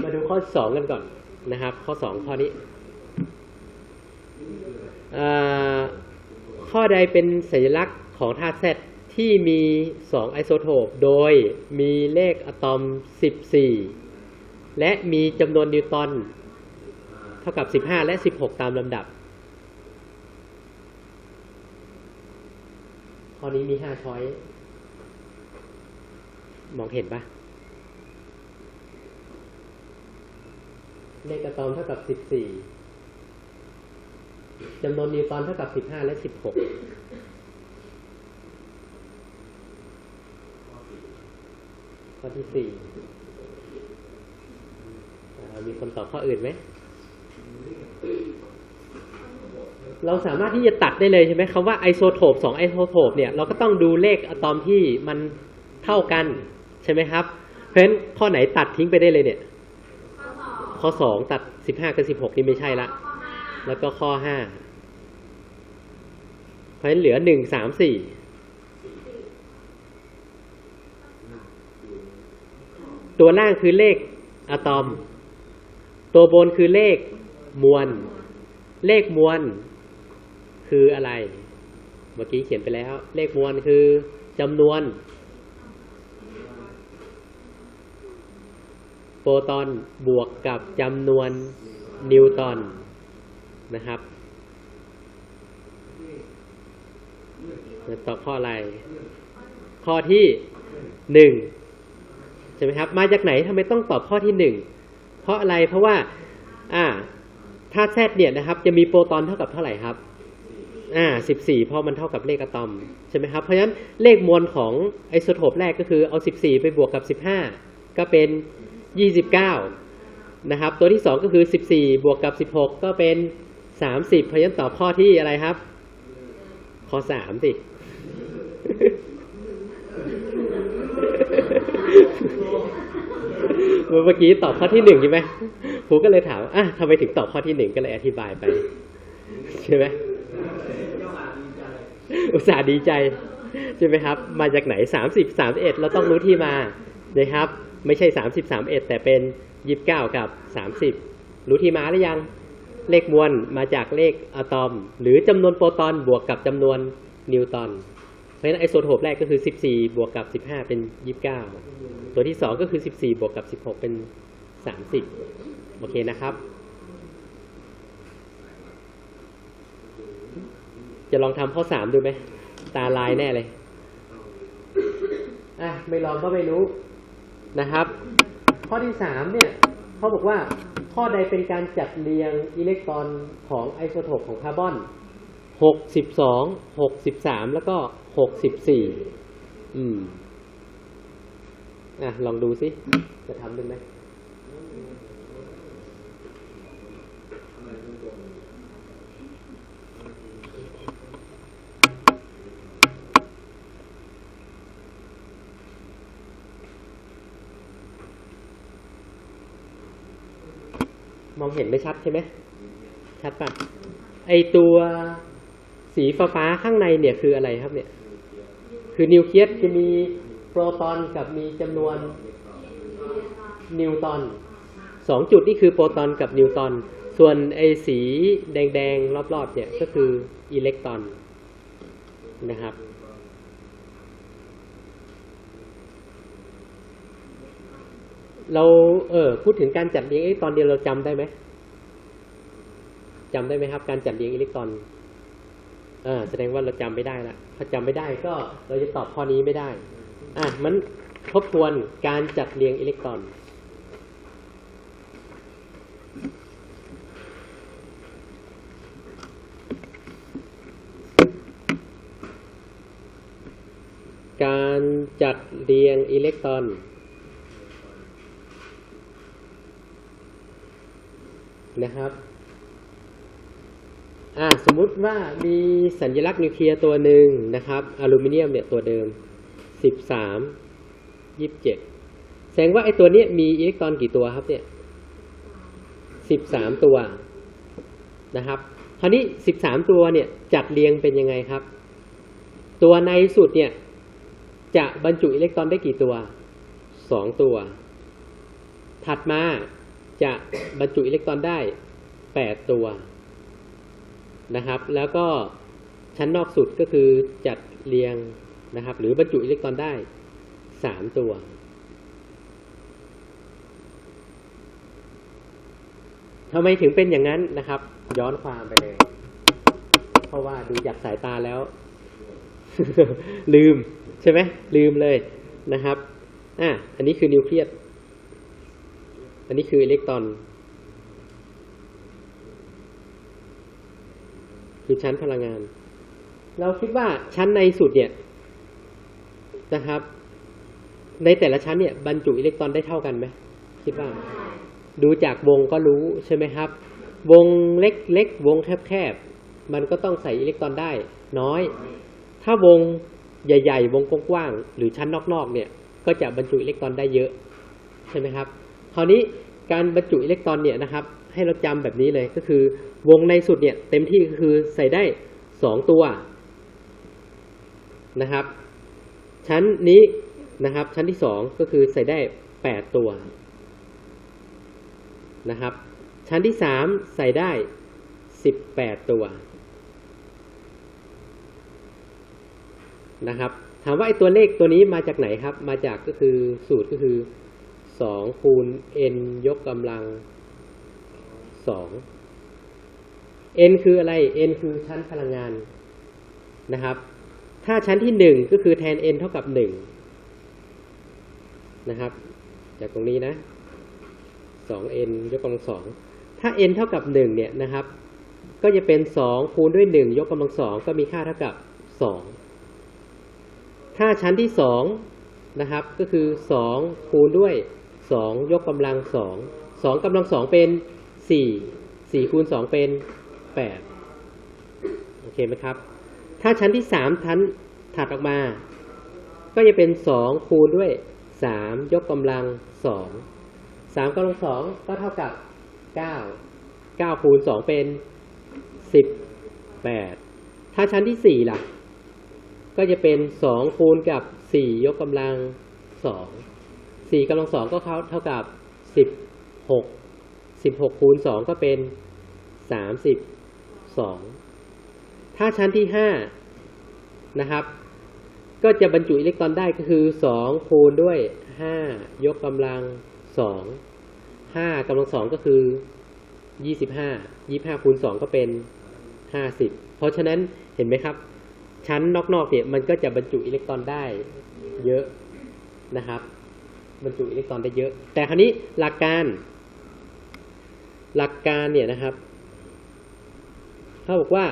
มาดูข้อ2กันก่อนนะครับข้อ2ข้อนี้ข้อใดเป็นสัญลักษณ์ของธาตุ Z ที่มี2ไอโซโทปโดยมีเลขอะตอม14และมีจำนวนนิวตรอนเท่ากับ15และ16ตามลำดับข้อนี้มี5ช้อยมองเห็นปะเลขอะตอมเท่ากับ14จำนวนนิวตรอนเท่ากับ15และ16ข้อที่4มีคนตอบข้ออื่นไหมเราสามารถที่จะตัดได้เลยใช่ไหมคำว่าไอโซโทป2ไอโซโทปเนี่ยเราก็ต้องดูเลขอะตอมที่มันเท่ากันใช่ไหมครับเพราะฉะนั้นข้อไหนตัดทิ้งไปได้เลยเนี่ยข้อ2ตัด15กับ16นี่ไม่ใช่ละแล้วก็ข้อ5เพราะฉะนั้นเหลือ1 3 4ตัวล่างคือเลขอะตอมตัวบนคือเลขมวลเลขมวลคืออะไรเมื่อกี้เขียนไปแล้วเลขมวลคือจำนวนโปรตอนบวกกับจำนวนนิวตรอนนะครับตอบข้ออะไรข้อที่1ใช่ไหมครับมาจากไหนทำไมต้องตอบข้อที่1เพราะอะไรเพราะว่าธาตุ Z เนี่ยนะครับจะมีโปรตอนเท่ากับเท่าไหร่ครับ14เพราะมันเท่ากับเลขอะตอมใช่ไหมครับเพราะฉะนั้นเลขมวลของไอโซโทปแรกก็คือเอา14ไปบวกกับ15ก็เป็น29นะครับตัวที่2ก็คือ14บวกกับ16ก็เป็น30เพราะฉะนั้นตอบข้อที่อะไรครับข้อ3สิเมื่อกี้ตอบข้อที่1ใช่ไหมครูก็เลยถามทำไมถึงตอบข้อที่1ก็เลยอธิบายไปใช่ไหมอุตส่าห์ดีใจใช่ไหมครับมาจากไหน30 31เราต้องรู้ที่มานะครับไม่ใช่30 31แต่เป็น29กับ30รู้ที่มาหรือยังเลขมวลมาจากเลขอะตอมหรือจำนวนโปรตอนบวกกับจำนวนนิวตรอนเพราะฉะนั้นไอโซโทปแรกก็คือ14บวกกับ15เป็น29ตัวที่2ก็คือ14บวกกับ16เป็น30โอเคนะครับจะลองทำข้อ3ดูไหมตาลายแน่เลยไม่ลองก็ไม่รู้นะครับข้อที่3เนี่ยเขาบอกว่าข้อใดเป็นการจัดเรียงอิเล็กตรอนของไอโซโทปของคาร์บอน62 63แล้วก็64ลองดูสิจะทำได้ไหมมองเห็นไม่ชัดใช่ไหมชัดป่ะไอตัวสีฟ้าข้างในเนี่ยคืออะไรครับเนี่ยคือนิวเคลียสจะมีโปรตอนกับมีจำนวนนิวตรอน2จุดนี่คือโปรตอนกับนิวตรอนส่วนไอสีแดงๆรอบๆเนี่ยก็คืออิเล็กตรอนนะครับเราพูดถึงการจัดเรียงอิเล็กตรอนเดียวเราจำได้ไหมครับการจัดเรียงอิเล็กตรอนแสดงว่าเราจำไม่ได้ละถ้าจำไม่ได้ก็เราจะตอบข้อนี้ไม่ได้มันทบทวนการจัดเรียงอิเล็กตรอนการจัดเรียงอิเล็กตรอนนะครับสมมุติว่ามีสัญลักษณ์นิวเคลียร์ตัวหนึ่งนะครับอลูมิเนียมเนี่ยตัวเดิม13 27แสดงว่าไอ้ตัวนี้มีอิเล็กตรอนกี่ตัวครับเนี่ย13ตัวนะครับคราวนี้13ตัวเนี่ยจัดเรียงเป็นยังไงครับตัวในสุดเนี่ยจะบรรจุอิเล็กตรอนได้กี่ตัว2ตัวถัดมา จะบรรจุอิเล็กตรอนได้8ตัวนะครับแล้วก็ชั้นนอกสุดก็คือจัดเรียงนะครับหรือบรรจุอิเล็กตรอนได้3ตัวทำไมถึงเป็นอย่างนั้นนะครับย้อนความไปเลยเพราะว่าดูจากสายตาแล้ว ลืมใช่ไหมลืมเลยนะครับอันนี้คือนิวเคลียสอันนี้คืออิเล็กตรอนคือชั้นพลังงานเราคิดว่าชั้นในสุดเนี่ยนะครับในแต่ละชั้นเนี่ยบรรจุอิเล็กตรอนได้เท่ากันไหมคิดว่าดูจากวงก็รู้ใช่ไหมครับวงเล็กๆวงแคบๆมันก็ต้องใส่อิเล็กตรอนได้น้อยถ้าวงใหญ่ๆวงกว้างๆหรือชั้นนอกๆเนี่ยก็จะบรรจุอิเล็กตรอนได้เยอะใช่ไหมครับคราวนี้การบรรจุอิเล็กตรอนเนี่ยนะครับให้เราจำแบบนี้เลยก็คือวงในสุดเนี่ยเต็มที่ก็คือใส่ได้2ตัวนะครับชั้นนี้นะครับชั้นที่2ก็คือใส่ได้8ตัวนะครับชั้นที่3ใส่ได้18ตัวนะครับถามว่าไอ้ตัวเลขตัวนี้มาจากไหนครับมาจากก็คือสูตรก็คือ2คูณ n ยกกำลัง2 n คืออะไร n คือชั้นพลังงานนะครับถ้าชั้นที่1ก็คือแทน n เท่ากับ1นะครับจากตรงนี้นะ 2n ยกกำลัง2ถ้า n เท่ากับ1เนี่ยนะครับก็จะเป็น2คูณด้วย1ยกกำลัง2ก็มีค่าเท่ากับ2ถ้าชั้นที่2นะครับก็คือ2คูณด้วย2ยกกำลัง2 2กำลัง2เป็น4 4คูณ2เป็น8โอเคไหมครับถ้าชั้นที่3ชั้นถัดออกมาก็จะเป็น2คูณด้วย3ยกกำลัง2 3กำลัง2ก็เท่ากับ9 9คูณ2เป็น18ถ้าชั้นที่4ล่ะก็จะเป็น2คูณกับ4ยกกำลัง2 4กำลัง2ก็เท่ากับ16 16คูณ2ก็เป็น32ถ้าชั้นที่5นะครับก็จะบรรจุอิเล็กตรอนได้ก็คือ2คูณด้วย5ยกกำลัง2 5กำลัง2ก็คือ25คูณ2ก็เป็น50เพราะฉะนั้นเห็นไหมครับชั้นนอกๆเนี่ยมันก็จะบรรจุอิเล็กตรอนได้เยอะนะครับบรรจุอิเล็กตรอนได้เยอะแต่คราวนี้หลักการเนี่ยนะครับเขาบอกว่า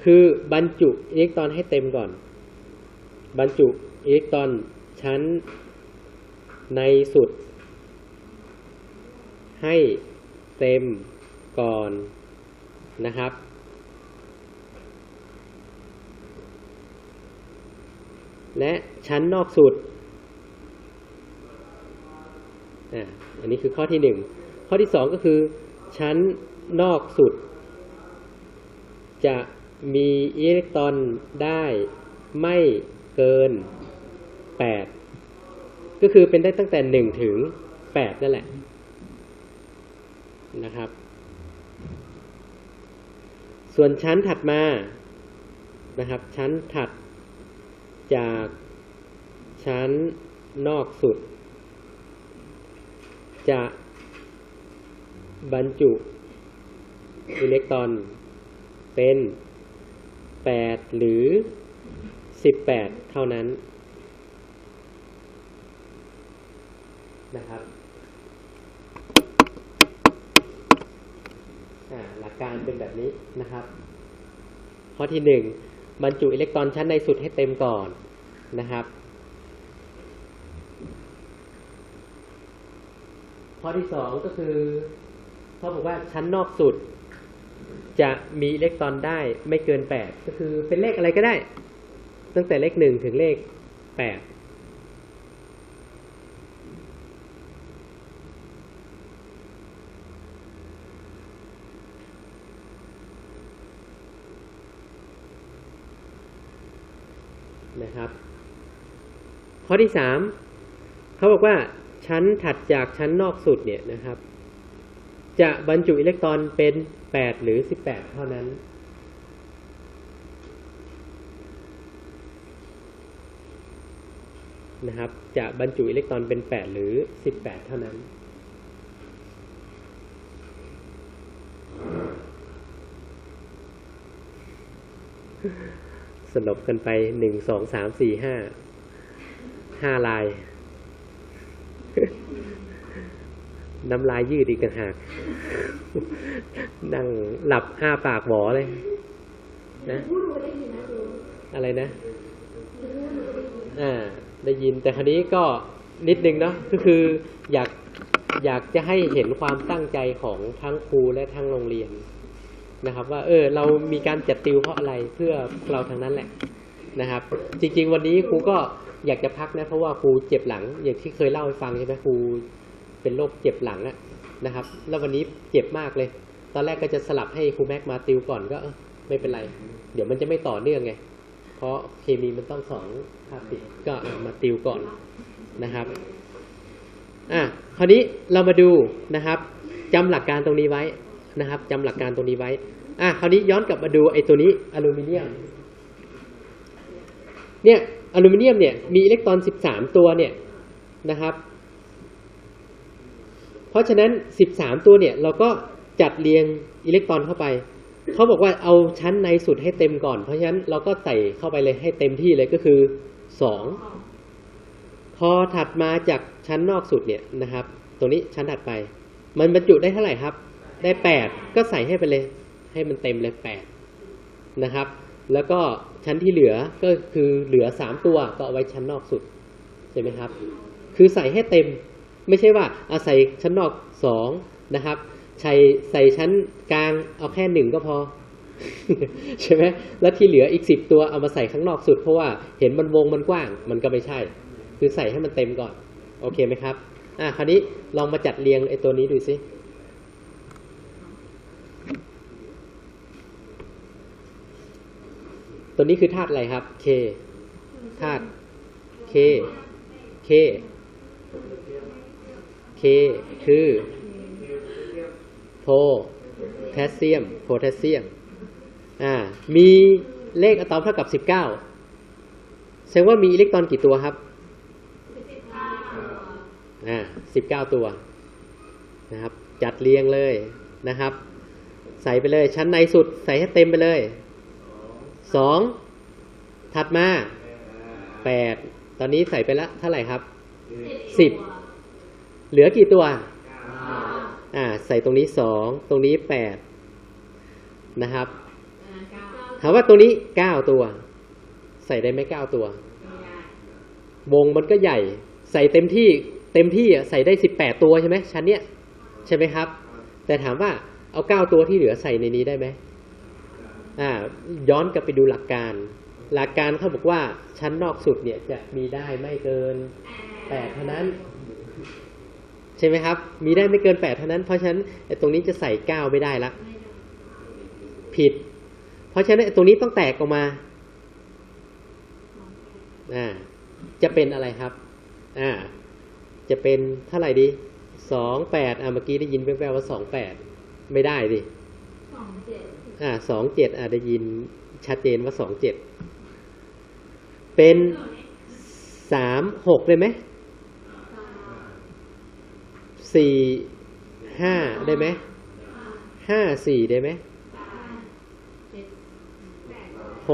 คือบรรจุอิเล็กตรอนให้เต็มก่อนบรรจุอิเล็กตรอนชั้นในสุดให้เต็มก่อนนะครับและชั้นนอกสุดอันนี้คือข้อที่1ข้อที่2ก็คือชั้นนอกสุดจะมีอิเล็กตรอนได้ไม่เกิน8ก็คือเป็นได้ตั้งแต่1ถึง8นั่นแหละนะครับส่วนชั้นถัดมานะครับชั้นถัดจากชั้นนอกสุดจะบรรจุอิเล็กตรอนเป็น8หรือ18เท่านั้นนะครับหลักการเป็นแบบนี้นะครับข้อที่1บรรจุอิเล็กตรอนชั้นในสุดให้เต็มก่อนนะครับข้อที่2ก็คือเขาบอกว่าชั้นนอกสุดจะมีอิเล็กตรอนได้ไม่เกิน8ก็คือเป็นเลขอะไรก็ได้ตั้งแต่เลข1ถึงเลข8นะครับข้อที่3เขาบอกว่าชั้นถัดจากชั้นนอกสุดเนี่ยนะครับ จะบรรจุอิเล็กตรอนเป็น8หรือ18เท่านั้นนะครับจะบรรจุอิเล็กตรอนเป็น8หรือ18เท่านั้นสลบกันไป1 2 3 4 5 ลาย น้ำลายยืดอีกต่างหาก นั่งหลับอ้าปากหวอเลยนะอะไรนะได้ยินแต่คราวนี้ก็นิดนึงเนาะก็คืออยากจะให้เห็นความตั้งใจของทั้งครูและทั้งโรงเรียนนะครับว่าเรามีการจัดติวเพราะอะไรเพื่อเราทางนั้นแหละนะครับจริงๆวันนี้ครูก็อยากจะพักนะเพราะว่าครูเจ็บหลังอย่างที่เคยเล่าให้ฟังใช่ไหมครูเป็นโรคเจ็บหลังนะครับแล้ววันนี้เจ็บมากเลยตอนแรกก็จะสลับให้ครูแม็กมาติวก่อนก็ไม่เป็นไรเดี๋ยวมันจะไม่ต่อเนื่องไงเพราะเคมีมันต้อง2 ภาคติดก็มาติวก่อนนะครับคราวนี้เรามาดูนะครับจำหลักการตรงนี้ไว้นะครับจำหลักการตรงนี้ไว้คราวนี้ย้อนกลับมาดูไอ้ตัวนี้อลูมิเนียมเนี่ยอลูมิเนียมเนี่ยมีอิเล็กตรอน13ตัวเนี่ยนะครับเพราะฉะนั้น13ตัวเนี่ยเราก็จัดเรียงอิเล็กตรอนเข้าไปเขาบอกว่าเอาชั้นในสุดให้เต็มก่อนเพราะฉะนั้นเราก็ใส่เข้าไปเลยให้เต็มที่เลยก็คือ2พอถัดมาจากชั้นนอกสุดเนี่ยนะครับตรงนี้ชั้นถัดไปมันบรรจุได้เท่าไหร่ครับได้8ก็ใส่ให้ไปเลยให้มันเต็มเลย8นะครับแล้วก็ชั้นที่เหลือก็คือเหลือ3ตัวก็เอาไว้ชั้นนอกสุดใช่ไหมครับคือใส่ให้เต็มไม่ใช่ว่าเอาใส่ชั้นนอก2นะครับใส่ชั้นกลางเอาแค่1ก็พอ ใช่ไหมแล้วที่เหลืออีก10ตัวเอามาใส่ข้างนอกสุดเพราะว่าเห็นมันวงมันกว้างมันก็ไม่ใช่คือใส่ให้มันเต็มก่อนโอเคไหมครับคราวนี้ลองมาจัดเรียงไอ้ตัวนี้ดูสิตัวนี้คือธาตุอะไรครับ K ธาตุ K คือโพแทสเซียมมีเลขอะตอมเท่ากับ19แสดงว่ามีอิเล็กตรอนกี่ตัวครับ19ตัวนะครับจัดเรียงเลยนะครับใส่ไปเลยชั้นในสุดใส่ให้เต็มไปเลย2ถัดมา8ตอนนี้ใส่ไปแล้วเท่าไหร่ครับ10เหลือกี่ตัวใส่ตรงนี้2ตรงนี้8นะครับถามว่าตรงนี้9ตัวใส่ได้ไหม9ตัววงมันก็ใหญ่ใส่เต็มที่ใส่ได้18ตัวใช่ไหมชั้นเนี้ยใช่ไหมครับแต่ถามว่าเอา9ตัวที่เหลือใส่ในนี้ได้ไหมย้อนกลับไปดูหลักการเขาบอกว่าชั้นนอกสุดเนี่ยจะมีได้ไม่เกิน8เท่านั้นใช่ไหมครับมีได้ไม่เกิน8เท่านั้นเพราะฉะนั้นตรงนี้จะใส่9ไม่ได้ละผิดเพราะฉะนั้นตรงนี้ต้องแตกออกมาจะเป็นอะไรครับจะเป็นเท่าไหร่ดี28เมื่อกี้ได้ยินแว่วๆว่า28ไม่ได้ดิ27ได้ยินชัดเจนว่า27เป็น36ได้ไหม45ได้ไหม54ได้ไหม63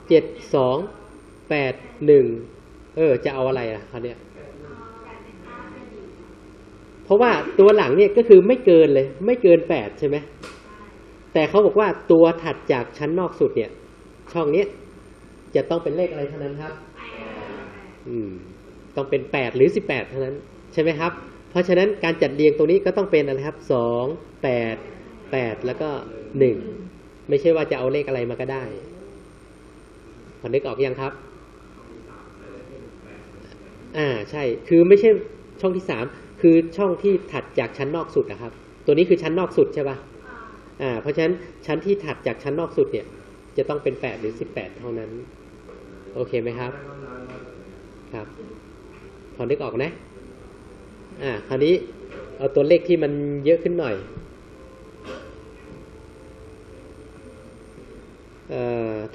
72 81จะเอาอะไรคราวเนี้ยเพราะว่าตัวหลังเนี่ยก็คือไม่เกินเลยไม่เกิน8ใช่ไหมแต่เขาบอกว่าตัวถัดจากชั้นนอกสุดเนี่ยช่องนี้จะต้องเป็นเลขอะไรเท่านั้นครับต้องเป็น8หรือ18เท่านั้นใช่ไหมครับเพราะฉะนั้นการจัดเรียงตรงนี้ก็ต้องเป็นอะไรครับ2 8 8แล้วก็1ไม่ใช่ว่าจะเอาเลขอะไรมาก็ได้พอนึกออกยังครับใช่คือไม่ใช่ช่องที่3คือช่องที่ถัดจากชั้นนอกสุดนะครับตัวนี้คือชั้นนอกสุดใช่ป่ะเพราะฉะนั้นชั้นที่ถัดจากชั้นนอกสุดเนี่ยจะต้องเป็น8หรือ18เท่านั้นโอเคไหมครับครับพอนึกออกนะคราวนี้ เอาตัวเลขที่มันเยอะขึ้นหน่อย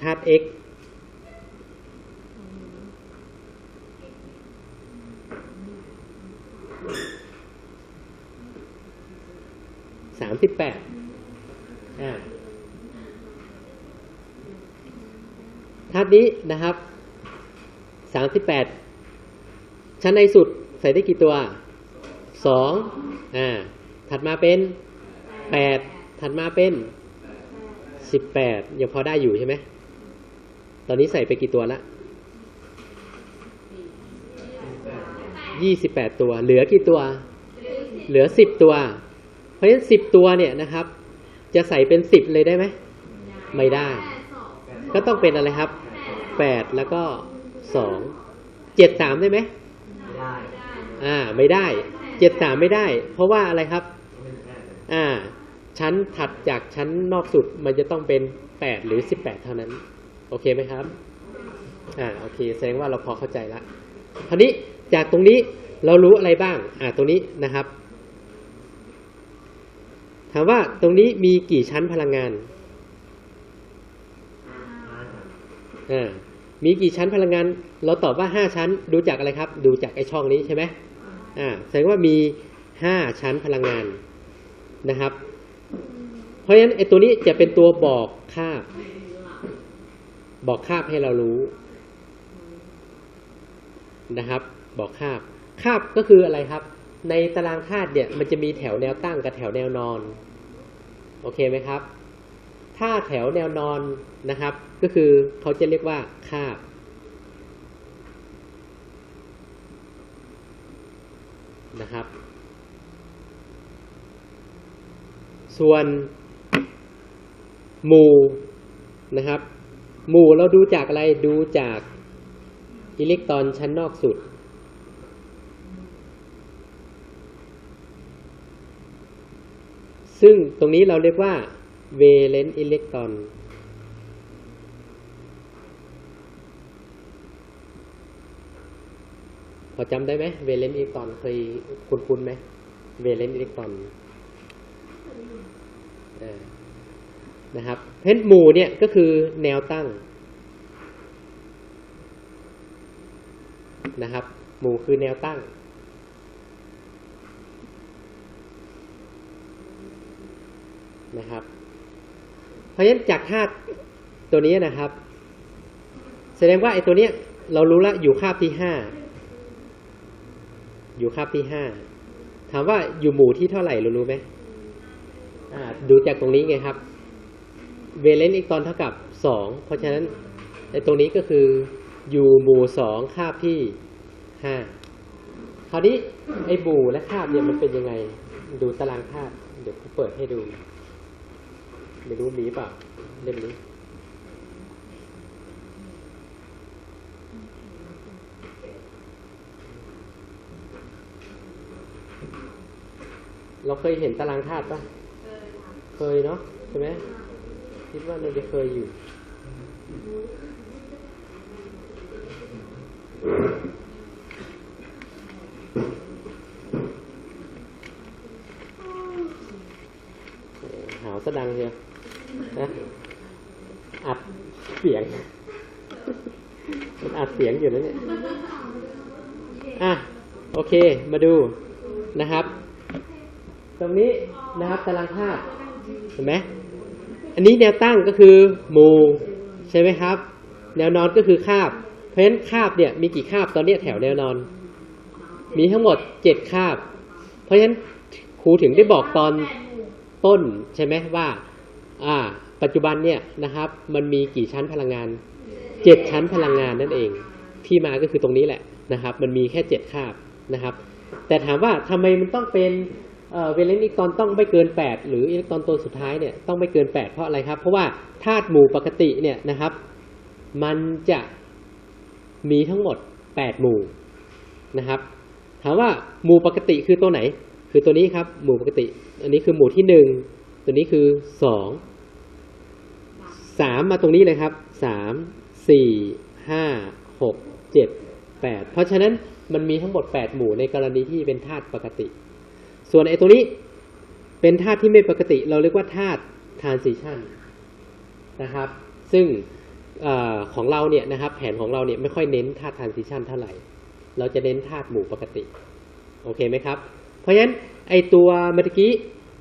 ธาตุ x 38ธาตุนี้นะครับ38ชั้นในสุดใส่ได้กี่ตัว2ถัดมาเป็น8ถัดมาเป็น18ยังพอได้อยู่ใช่ไหมตอนนี้ใส่ไปกี่ตัวละ28ตัวเหลือกี่ตัวเหลือ10ตัวเพราะฉะนั้น10ตัวเนี่ยนะครับจะใส่เป็น10เลยได้ไหมไม่ได้ก็ต้องเป็นอะไรครับ8แล้วก็2 73ได้ไหมไม่ได้73ไม่ได้เพราะว่าอะไรครับชั้นถัดจากชั้นนอกสุดมันจะต้องเป็น8หรือ18เท่านั้นโอเคไหมครับโอเคแสดงว่าเราพอเข้าใจแล้วคราวนี้จากตรงนี้เรารู้อะไรบ้างตรงนี้นะครับถามว่าตรงนี้มีกี่ชั้นพลังงานมีกี่ชั้นพลังงานเราตอบว่า5ชั้นดูจากอะไรครับดูจากไอ้ช่องนี้ใช่ไหมแสดงว่ามี5ชั้นพลังงานนะครับเพราะฉะนั้นไอ้ตัวนี้จะเป็นตัวบอกคาบให้เรารู้นะครับบอกคาบก็คืออะไรครับในตารางธาตุเนี่ยมันจะมีแถวแนวตั้งกับแถวแนวนอนโอเคไหมครับถ้าแถวแนวนอนนะครับก็คือเขาจะเรียกว่าคาบนะครับส่วนหมู่นะครับหมู่เราดูจากอะไรดูจากอิเล็กตรอนชั้นนอกสุดซึ่งตรงนี้เราเรียกว่า valence electron พอจำได้ไหม valence electron เคยคุ้นไหม valence electron นะครับเพราะหมู่เนี่ยก็คือแนวตั้งนะครับหมู่คือแนวตั้งนะครับเพราะฉะนั้นจากธาตุตัวนี้นะครับแสดงว่าไอ้ตัวเนี้ยเรารู้แล้วอยู่คาบที่5ถามว่าอยู่หมู่ที่เท่าไหร่รู้ไหมดูจากตรงนี้ไงครับเวเลนซ์อีกตอนเท่ากับ2เพราะฉะนั้นไอ้ตรงนี้ก็คืออยู่หมู่2คาบที่5คราวนี้ไอ้หมู่และคาบเนี่ยมันเป็นยังไงดูตารางธาตุเดี๋ยวผมเปิดให้ดูไม่รู้มีเปล่าเล่มนี้เราเคยเห็นตารางธาตุป่ะเคยเนาะใช่ไหมคิดว่าเราจะเคยอยู่หาวสะดังเชียวนะอัดเสียงมันอัดเสียงอยู่แล้วเนี่ยโอเคมาดูนะครับตรงนี้นะครับตารางธาตุเห็นไหมอันนี้แนวตั้งก็คือหมู่ใช่ไหมครับแนวนอนก็คือคาบเพราะฉะนั้นคาบเนี่ยมีกี่คาบตอนนี้แถวแนวนอนมีทั้งหมด7คาบเพราะฉะนั้นครูถึงได้บอกตอนต้นใช่ไหมว่าปัจจุบันเนี่ยนะครับมันมีกี่ชั้นพลังงาน7ชั้นพลังงานนั่นเองที่มาก็คือตรงนี้แหละนะครับมันมีแค่7คาบนะครับแต่ถามว่าทำไมมันต้องเป็นเวเลนซ์อิเล็กตรอนต้องไม่เกิน8หรืออิเล็กตรอนตัวสุดท้ายเนี่ยต้องไม่เกิน8เพราะอะไรครับเพราะว่าธาตุหมู่ปกติเนี่ยนะครับมันจะมีทั้งหมด8หมู่นะครับถามว่าหมู่ปกติคือตัวไหนคือตัวนี้ครับหมู่ปกติอันนี้คือหมู่ที่1ตัวนี้คือ2 3มาตรงนี้เลยครับ3 4 5 6 7 8เพราะฉะนั้นมันมีทั้งหมด8หมู่ในกรณีที่เป็นธาตุปกติ ส่วนไอ้ตรงนี้เป็นธาตุที่ไม่ปกติเราเรียกว่าธาตุ transition นะครับซึ่งของเราเนี่ยนะครับแผนของเราเนี่ยไม่ค่อยเน้นธาตุ transition เท่าไหร่เราจะเน้นธาตุหมู่ปกติโอเคไหมครับเพราะฉะนั้นไอตัวเมื่อกี้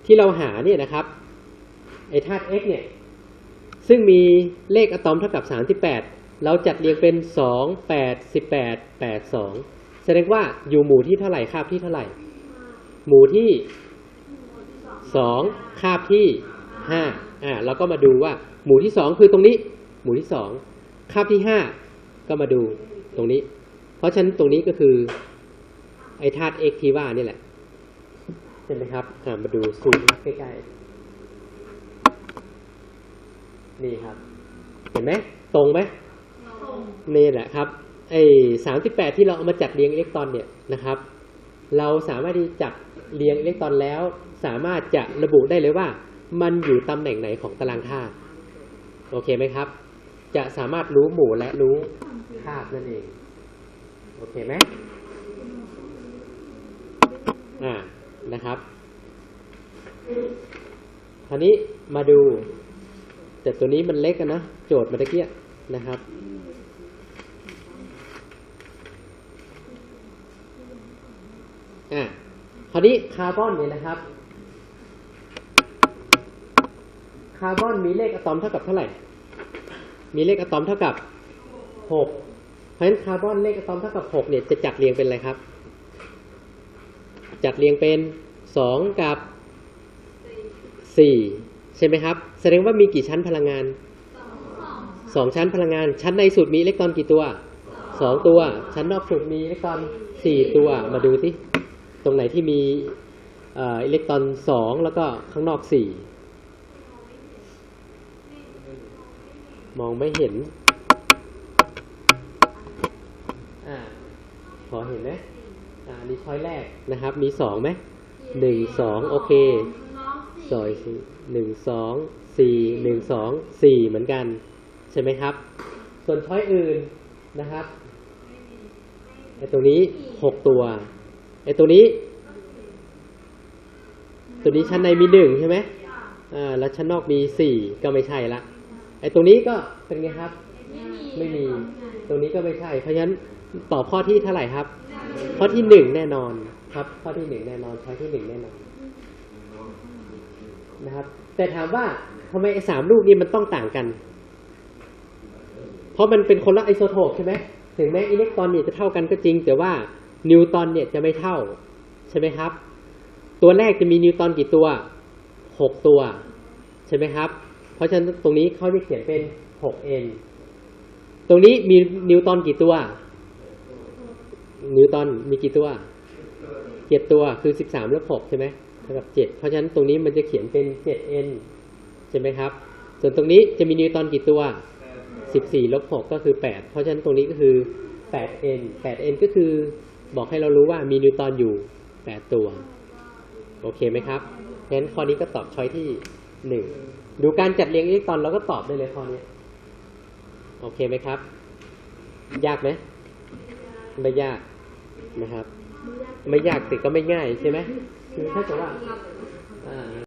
ที่เราหาเนี่ยนะครับไอธาตุ x เนี่ยซึ่งมีเลขอะตอมเท่ากับ38เราจัดเรียงเป็น2 8 18 8 2แสดงว่าอยู่หมู่ที่เท่าไหร่คาบที่เท่าไหร่หมู่ที่2คาบที่5เราก็มาดูว่าหมู่ที่2คือตรงนี้หมู่ที่2คาบที่5ก็มาดูตรงนี้เพราะฉะนั้นตรงนี้ก็คือไอ้ธาตุ x ที่ว่านี่แหละใช่ไหมครับมาดูซูมใกล้ๆนี่ครับเห็นไหมตรงไหมนี่แหละครับไอ้38ที่เราเอามาจัดเรียงอิเล็กตรอนเนี่ยนะครับเราสามารถที่จัดเรียงอิเล็กตรอนแล้วสามารถจะระบุได้เลยว่ามันอยู่ตำแหน่งไหนของตารางธาตุโอเคไหมครับจะสามารถรู้หมู่และรู้คาบนั่นเองโอเคไหมนะครับคราวนี้มาดูแต่ตัวนี้มันเล็กกันนะโจทย์เมื่อกี้นะครับคราวนี้คาร์บอนเนี่ยนะครับคาร์บอนมีเลขอะตอมเท่ากับเท่าไหร่มีเลขอะตอมเท่ากับ6เพราะฉะนั้นคาร์บอนเลขอะตอมเท่ากับ6เนี่ยจะจัดเรียงเป็นอะไรครับจัดเรียงเป็น2กับ4ใช่ไหมครับแสดงว่ามีกี่ชั้นพลังงาน2ชั้นพลังงานชั้นในสุดมีอิเล็กตรอนกี่ตัว2ตัวชั้นนอกสุดมีอิเล็กตรอน4ตัวมาดูสิตรงไหนที่มีอิเล็กตรอน2แล้วก็ข้างนอก4มองไม่เห็นพอเห็นไหมนี่ช้อยแรกนะครับมี2ไหม1 2โอเคซอย1 2 4 1 2 4เหมือนกันใช่ไหมครับส่วนช้อยอื่นนะครับไอ้ตรงนี้6ตัวไอ้ตัวนี้ชั้นในมี1ใช่ไหมแล้วชั้นนอกมี4ก็ไม่ใช่ละไอ้ตรงนี้ก็เป็นไงครับไม่มีตรงนี้ก็ไม่ใช่เพราะฉะนั้นตอบข้อที่เท่าไหร่ครับข้อที่1แน่นอนครับข้อที่1แน่นอนช้อยที่1แน่นอนนะครับแต่ถามว่าทำไมไอ้3ลูกนี้มันต้องต่างกันเพราะมันเป็นคนละไอโซโทปใช่ไหมถึงแม้อิเล็กตรอนเนี่ยจะเท่ากันก็จริงแต่ว่านิวตรอนเนี่ยจะไม่เท่าใช่ไหมครับตัวแรกจะมีนิวตรอนกี่ตัว6ตัวใช่ไหมครับเพราะฉะนั้นตรงนี้เขาจะเขียนเป็น 6n ตรงนี้มีนิวตรอนกี่ตัวนิวตรอนมีกี่ตัว7ตัวคือ13ลบ6ใช่ไหมเท่ากับ7เพราะฉะนั้นตรงนี้มันจะเขียนเป็น 7n ใช่ไหมครับส่วนตรงนี้จะมีนิวตรอนกี่ตัว14ลบ6ก็คือ8เพราะฉะนั้นตรงนี้ก็คือ 8n ก็คือบอกให้เรารู้ว่ามีนิวตรอนอยู่8ตัวโอเคไหมครับงั้นข้อนี้ก็ตอบช้อยที่1ดูการจัดเรียงอิเล็กตรอนเราก็ตอบได้เลยข้อนี้โอเคไหมครับยากไหมไม่ยากนะครับไม่ยากแต่ก็ไม่ง่ายใช่ไหมคือถ้าเกิดว่า